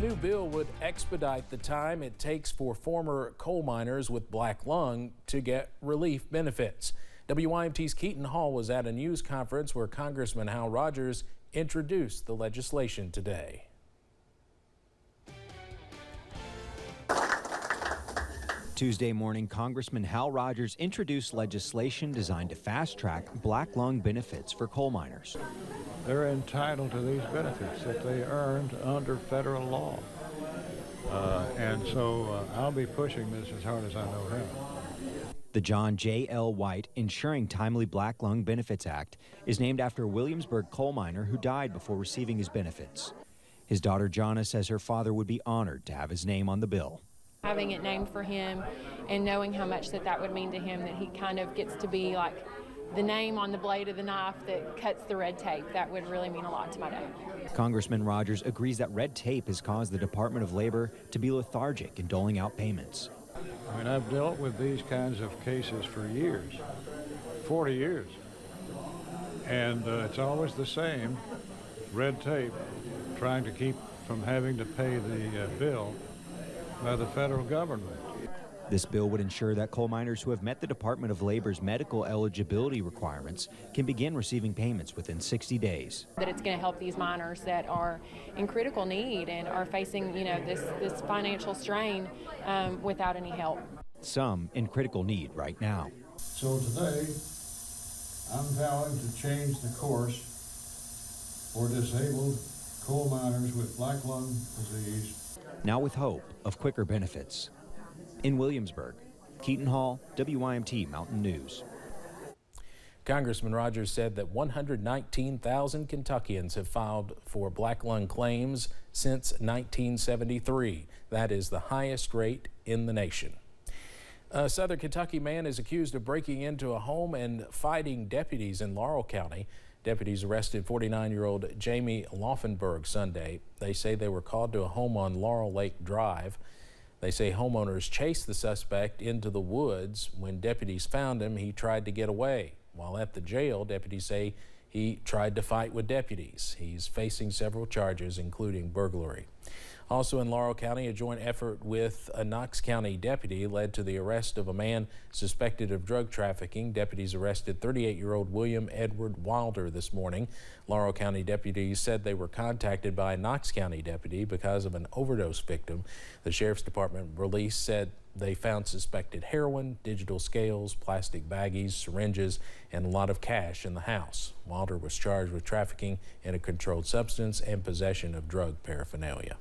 new bill would expedite the time it takes for former coal miners with black lung to get relief benefits. WYMT's Keaton Hall was at a news conference where Congressman Hal Rogers introduced the legislation today. Tuesday morning, Congressman Hal Rogers introduced legislation designed to fast-track black lung benefits for coal miners. They're entitled to these benefits that they earned under federal law. And so I'll be pushing this as hard as I know how. The John J. L. White Ensuring Timely Black Lung Benefits Act is named after a Williamsburg coal miner who died before receiving his benefits. His daughter Jonna says her father would be honored to have his name on the bill. Having it named for him and knowing how much that would mean to him, that he kind of gets to be like the name on the blade of the knife that cuts the red tape, that would really mean a lot to my dad. Congressman Rogers agrees that red tape has caused the Department of Labor to be lethargic in doling out payments. I mean, I've dealt with these kinds of cases for years, 40 years, and it's always the same, red tape, trying to keep from having to pay the bill by the federal government. This bill would ensure that coal miners who have met the Department of Labor's medical eligibility requirements can begin receiving payments within 60 days. That it's going to help these miners that are in critical need and are facing, this financial strain without any help. Some in critical need right now. So today, I'm vowing to change the course for disabled coal miners with black lung disease. Now with hope of quicker benefits. In Williamsburg, Keaton Hall, WYMT Mountain News. Congressman Rogers said that 119,000 Kentuckians have filed for black lung claims since 1973. That is the highest rate in the nation. A Southern Kentucky man is accused of breaking into a home and fighting deputies in Laurel County. Deputies arrested 49-year-old Jamie Laufenberg Sunday. They say they were called to a home on Laurel Lake Drive. They say homeowners chased the suspect into the woods. When deputies found him, he tried to get away. While at the jail, deputies say he tried to fight with deputies. He's facing several charges, including burglary. Also in Laurel County, a joint effort with a Knox County deputy led to the arrest of a man suspected of drug trafficking. Deputies arrested 38-year-old William Edward Wilder this morning. Laurel County deputies said they were contacted by a Knox County deputy because of an overdose victim. The Sheriff's Department release said they found suspected heroin, digital scales, plastic baggies, syringes, and a lot of cash in the house. Wilder was charged with trafficking in a controlled substance and possession of drug paraphernalia.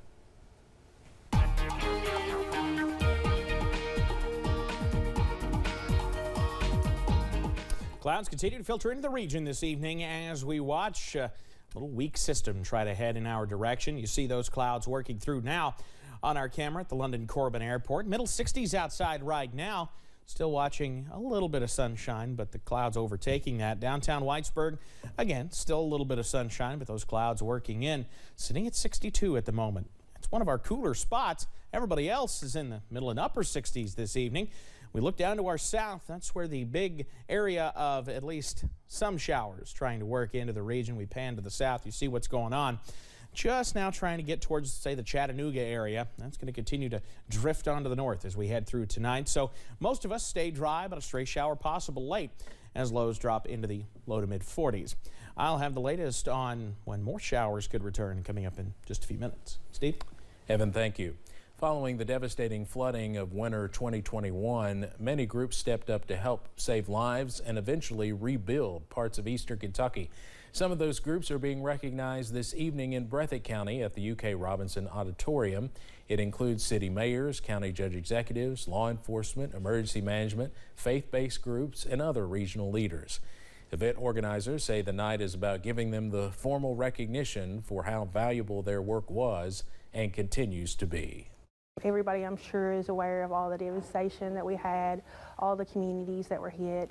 Clouds continue to filter into the region this evening as we watch a little weak system try to head in our direction. You see those clouds working through now on our camera at the London Corbin Airport. Middle 60s outside right now. Still watching a little bit of sunshine, but the clouds overtaking that. Downtown Whitesburg, again, still a little bit of sunshine, but those clouds working in. Sitting at 62 at the moment. It's one of our cooler spots. Everybody else is in the middle and upper 60s this evening. We look down to our south. That's where the big area of at least some showers trying to work into the region. We pan to the south. You see what's going on. Just now trying to get towards, say, the Chattanooga area. That's going to continue to drift onto the north as we head through tonight. So most of us stay dry, but a stray shower possible late as lows drop into the low to mid 40s. I'll have the latest on when more showers could return coming up in just a few minutes. Steve? Evan, thank you. Following the devastating flooding of winter 2021, many groups stepped up to help save lives and eventually rebuild parts of eastern Kentucky. Some of those groups are being recognized this evening in Breathitt County at the UK Robinson Auditorium. It includes city mayors, county judge executives, law enforcement, emergency management, faith-based groups, and other regional leaders. Event organizers say the night is about giving them the formal recognition for how valuable their work was and continues to be. Everybody, I'm sure, is aware of all the devastation that we had, all the communities that were hit,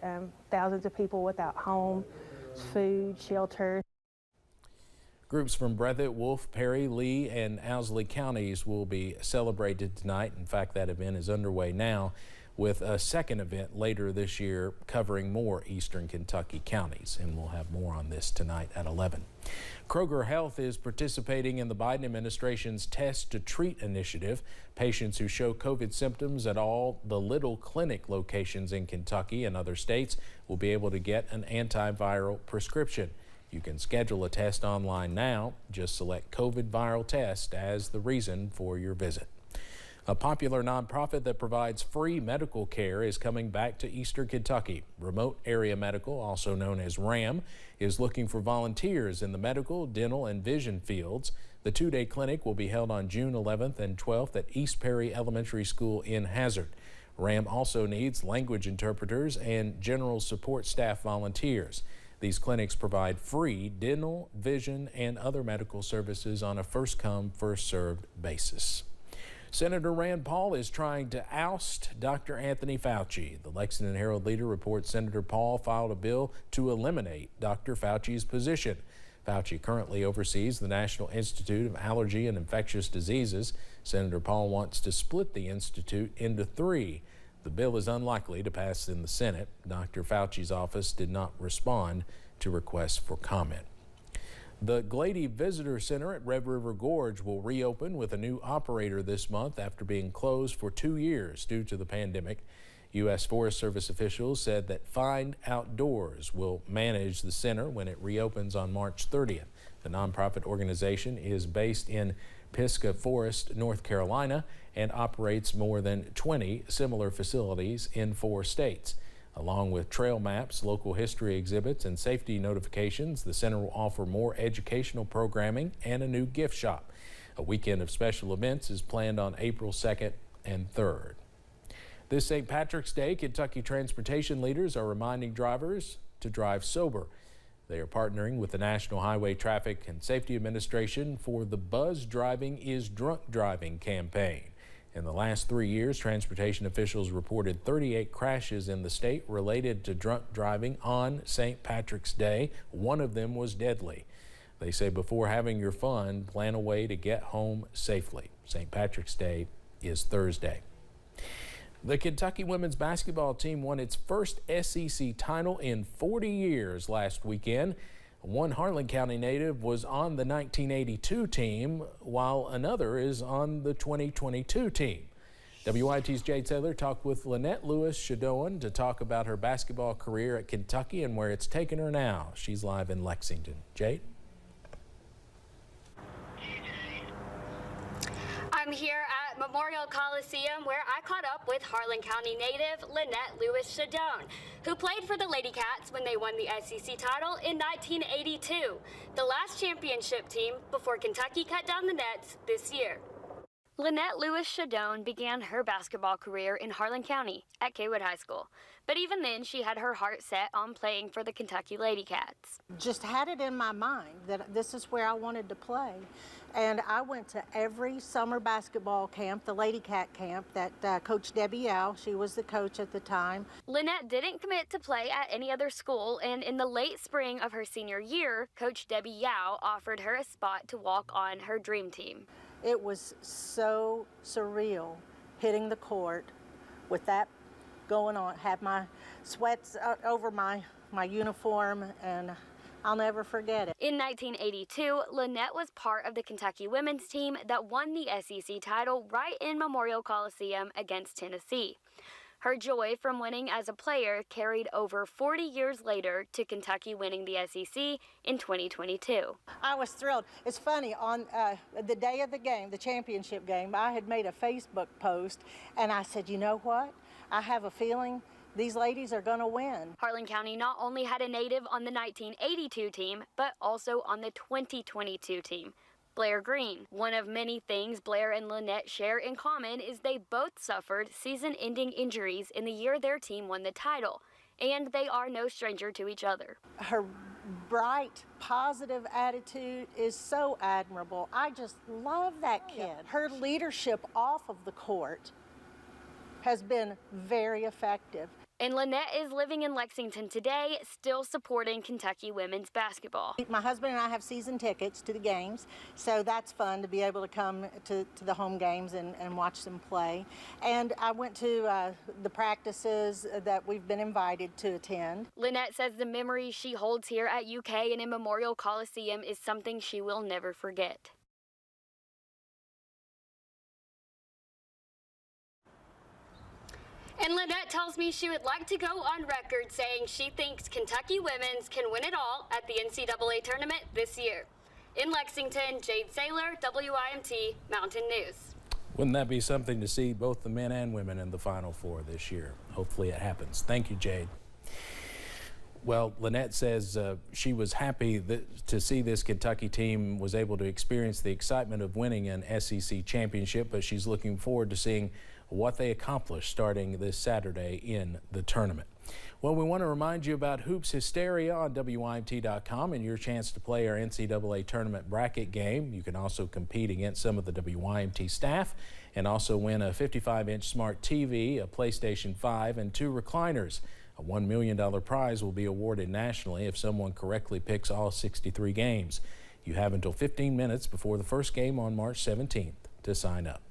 thousands of people without homes, food, shelter. Groups from Breathitt, Wolfe, Perry, Lee, and Owsley counties will be celebrated tonight. In fact, that event is underway now. with a second event later this year covering more eastern Kentucky counties. And we'll have more on this tonight at 11. Kroger Health is participating in the Biden administration's Test to Treat initiative. Patients who show COVID symptoms at all the Little Clinic locations in Kentucky and other states will be able to get an antiviral prescription. You can schedule a test online now. Just select COVID viral test as the reason for your visit. A popular nonprofit that provides free medical care is coming back to eastern Kentucky. Remote Area Medical, also known as RAM, is looking for volunteers in the medical, dental, and vision fields. The two-day clinic will be held on June 11th and 12th at East Perry Elementary School in Hazard. RAM also needs language interpreters and general support staff volunteers. These clinics provide free dental, vision, and other medical services on a first-come, first-served basis. Senator Rand Paul is trying to oust Dr. Anthony Fauci. The Lexington Herald Leader reports Senator Paul filed a bill to eliminate Dr. Fauci's position. Fauci currently oversees the National Institute of Allergy and Infectious Diseases. Senator Paul wants to split the institute into three. The bill is unlikely to pass in the Senate. Dr. Fauci's office did not respond to requests for comment. The Glady Visitor Center at Red River Gorge will reopen with a new operator this month after being closed for 2 years due to the pandemic. U.S. Forest Service officials said that Find Outdoors will manage the center when it reopens on March 30th. The nonprofit organization is based in Pisgah Forest, North Carolina, and operates more than 20 similar facilities in 4 states. Along with trail maps, local history exhibits, and safety notifications, the center will offer more educational programming and a new gift shop. A weekend of special events is planned on April 2nd and 3rd. This St. Patrick's Day, Kentucky transportation leaders are reminding drivers to drive sober. They are partnering with the National Highway Traffic and Safety Administration for the Buzz Driving is Drunk Driving campaign. In the last 3 years, transportation officials reported 38 crashes in the state related to drunk driving on St. Patrick's Day. One of them was deadly. They say before having your fun, plan a way to get home safely. St. Patrick's Day is Thursday. The Kentucky women's basketball team won its first SEC title in 40 years last weekend. One Harlan County native was on the 1982 team, while another is on the 2022 team. WIT's Jade Saylor talked with Lynette Lewis-Shadoan to talk about her basketball career at Kentucky and where it's taken her now. She's live in Lexington. Jade? I'm here at Memorial Coliseum where I caught up with Harlan County native Lynette Lewis-Shadoan, who played for the Lady Cats when they won the SEC title in 1982, the last championship team before Kentucky cut down the nets this year. Lynette Lewis-Shadoan began her basketball career in Harlan County at Kaywood High School. But even then, she had her heart set on playing for the Kentucky Lady Cats. Just had it in my mind that this is where I wanted to play. And I went to every summer basketball camp, the Lady Cat camp, that Coach Debbie Yao, she was the coach at the time. Lynette didn't commit to play at any other school, and in the late spring of her senior year, Coach Debbie Yao offered her a spot to walk on her dream team. It was so surreal hitting the court with that going on, have my sweats over my uniform, and I'll never forget it. In 1982, Lynette was part of the Kentucky women's team that won the SEC title right in Memorial Coliseum against Tennessee. Her joy from winning as a player carried over 40 years later to Kentucky winning the SEC in 2022. I was thrilled. It's funny, on the day of the game, the championship game, I had made a Facebook post, and I said, you know what? I have a feeling these ladies are going to win. Harlan County not only had a native on the 1982 team, but also on the 2022 team. Blair Green. One of many things Blair and Lynette share in common is they both suffered season-ending injuries in the year their team won the title, and they are no stranger to each other. Her bright, positive attitude is so admirable. I just love that kid. Her leadership off of the court has been very effective. And Lynette is living in Lexington today, still supporting Kentucky women's basketball. My husband and I have season tickets to the games, so that's fun to be able to come to the home games and watch them play. And I went to the practices that we've been invited to attend. Lynette says the memories she holds here at UK and in Memorial Coliseum is something she will never forget. And Lynette tells me she would like to go on record saying she thinks Kentucky women's can win it all at the NCAA tournament this year. In Lexington, Jade Saylor, WIMT Mountain News. Wouldn't that be something to see both the men and women in the Final Four this year? Hopefully it happens. Thank you, Jade. Well, Lynette says she was happy to see this Kentucky team was able to experience the excitement of winning an SEC championship, but she's looking forward to seeing what they accomplish starting this Saturday in the tournament. Well, we want to remind you about Hoops Hysteria on WIMT.com and your chance to play our NCAA tournament bracket game. You can also compete against some of the WIMT staff and also win a 55-inch smart TV, a PlayStation 5, and 2 recliners. A $1 million prize will be awarded nationally if someone correctly picks all 63 games. You have until 15 minutes before the first game on March 17th to sign up.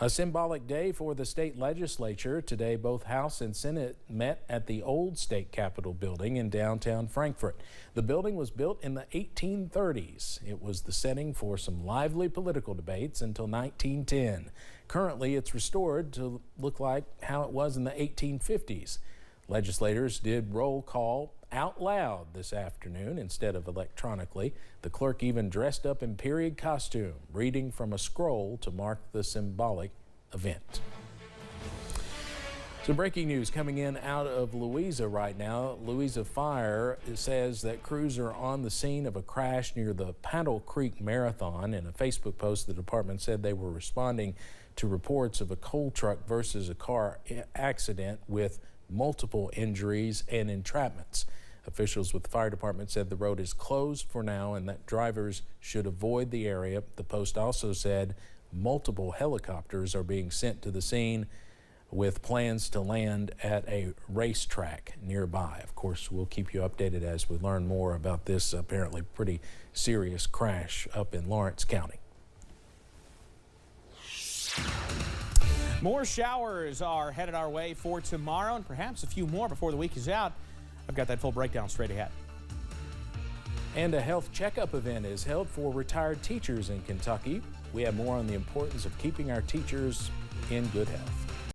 A symbolic day for the state legislature. Today, both House and Senate met at the old state capitol building in downtown Frankfort. The building was built in the 1830s. It was the setting for some lively political debates until 1910. Currently, it's restored to look like how it was in the 1850s. Legislators did roll call out loud this afternoon instead of electronically. The clerk even dressed up in period costume, reading from a scroll to mark the symbolic event. So breaking news coming in out of Louisa right now. Louisa Fire says that crews are on the scene of a crash near the Paddle Creek Marathon. In a Facebook post, the department said they were responding to reports of a coal truck versus a car accident with multiple injuries and entrapments. Officials with the fire department said the road is closed for now and that drivers should avoid the area. The post also said multiple helicopters are being sent to the scene with plans to land at a racetrack nearby. Of course, we'll keep you updated as we learn more about this apparently pretty serious crash up in Lawrence County. More showers are headed our way for tomorrow and perhaps a few more before the week is out. I've got that full breakdown straight ahead. And a health checkup event is held for retired teachers in Kentucky. We have more on the importance of keeping our teachers in good health.